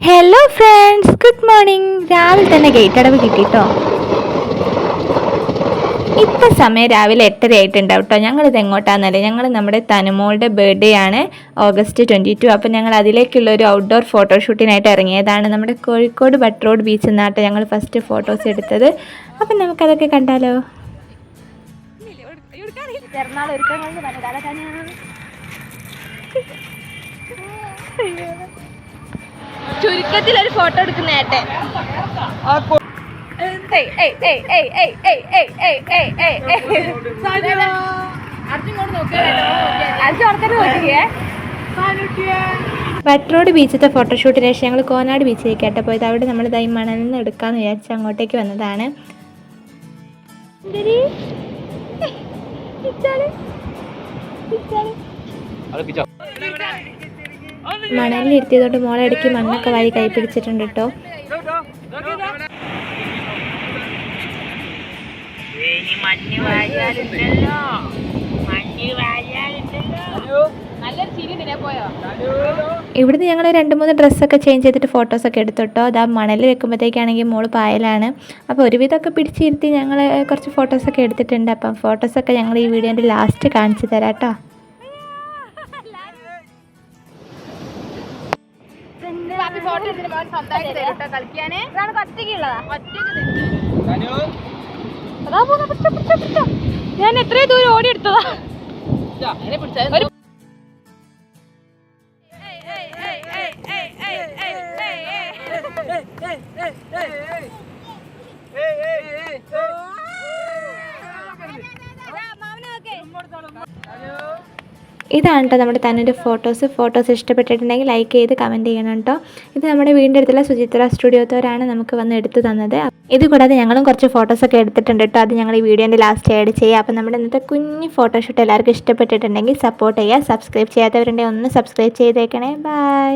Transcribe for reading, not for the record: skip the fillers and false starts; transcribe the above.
Hello friends, good morning. രാവിലെ തന്നെ gate അടവ് കിട്ടിട്ടോ. ഇപ്പം സമയം രാവിലെ 8:30 ആയിട്ടുണ്ടാവും കേട്ടോ. ഞങ്ങളിത് എങ്ങോട്ടാണെന്നല്ലേ, ഞങ്ങൾ നമ്മുടെ തനുമോളുടെ ബർത്ത്ഡേ ആണ് August 22. അപ്പം ഞങ്ങൾ അതിലേക്കുള്ള ഒരു ഔട്ട്ഡോർ ഫോട്ടോഷൂട്ടിനായിട്ട് ഇറങ്ങിയതാണ്. നമ്മുടെ കോഴിക്കോട് ബട്ട് റോഡ് ബീച്ചിൽ നിന്നാട്ടോ ഞങ്ങൾ ഫസ്റ്റ് ഫോട്ടോസ് എടുത്തത്. അപ്പം നമുക്കതൊക്കെ കണ്ടാലോ. ചുരുക്കത്തിൽ ഒരു ഫോട്ടോ എടുക്കുന്നേട്ടെ. ബട്ട് റോഡ് ബീച്ചിലത്തെ ഫോട്ടോഷൂട്ടിന് ശേഷം ഞങ്ങൾ കോനാട് ബീച്ചിലേക്കായിട്ട് പോയത്. അവിടെ നമ്മൾ മണലിൽ നിന്ന് എടുക്കാമെന്ന് വിചാരിച്ച് അങ്ങോട്ടേക്ക് വന്നതാണ്. മണലിൽ ഇരുത്തിയതുകൊണ്ട് മോളെ ഇടയ്ക്ക് മണ്ണൊക്കെ വാരി കൈ പിടിച്ചിട്ടുണ്ട് കേട്ടോ. ഇവിടുന്ന് ഞങ്ങൾ 2-3 ഡ്രസ്സൊക്കെ ചേഞ്ച് ചെയ്തിട്ട് ഫോട്ടോസൊക്കെ എടുത്തോട്ടോ. അതാ മണലിൽ വെക്കുമ്പോഴത്തേക്കാണെങ്കിൽ മോള് പായലാണ്. അപ്പോൾ ഒരുവിധമൊക്കെ പിടിച്ചിരുത്തി ഞങ്ങൾ കുറച്ച് ഫോട്ടോസൊക്കെ എടുത്തിട്ടുണ്ട്. അപ്പം ഫോട്ടോസൊക്കെ ഞങ്ങൾ ഈ വീഡിയോൻ്റെ ലാസ്റ്റ് കാണിച്ചു തരാം കേട്ടോ. ഞാൻ എത്രയും ദൂരം ഓടിയെടുത്തതാ. ഇതാണ് കേട്ടോ നമ്മുടെ തന്നൊരു ഫോട്ടോസ് ഇഷ്ടപ്പെട്ടിട്ടുണ്ടെങ്കിൽ ലൈക്ക് ചെയ്ത് കമൻറ്റ് ചെയ്യണം കേട്ടോ. ഇത് നമ്മുടെ വീടിൻ്റെ അടുത്തുള്ള സുചിത്ര സ്റ്റുഡിയോത്തോരാണ് നമുക്ക് വന്ന് എടുത്തു തന്നത്. ഇത് കൂടാതെ ഞങ്ങളും കുറച്ച് ഫോട്ടോസൊക്കെ എടുത്തിട്ടുണ്ട് കേട്ടോ. അത് ഞങ്ങൾ ഈ വീഡിയോൻ്റെ ലാസ്റ്റ് ആഡ് ചെയ്യാം. അപ്പോൾ നമ്മുടെ ഇന്നത്തെ കുഞ്ഞ് ഫോട്ടോഷൂട്ട് എല്ലാവർക്കും ഇഷ്ടപ്പെട്ടിട്ടുണ്ടെങ്കിൽ സപ്പോർട്ട് ചെയ്യുക. സബ്സ്ക്രൈബ് ചെയ്യാത്തവരുണ്ടെങ്കിൽ ഒന്ന് സബ്സ്ക്രൈബ് ചെയ്തേക്കണേ. ബൈ.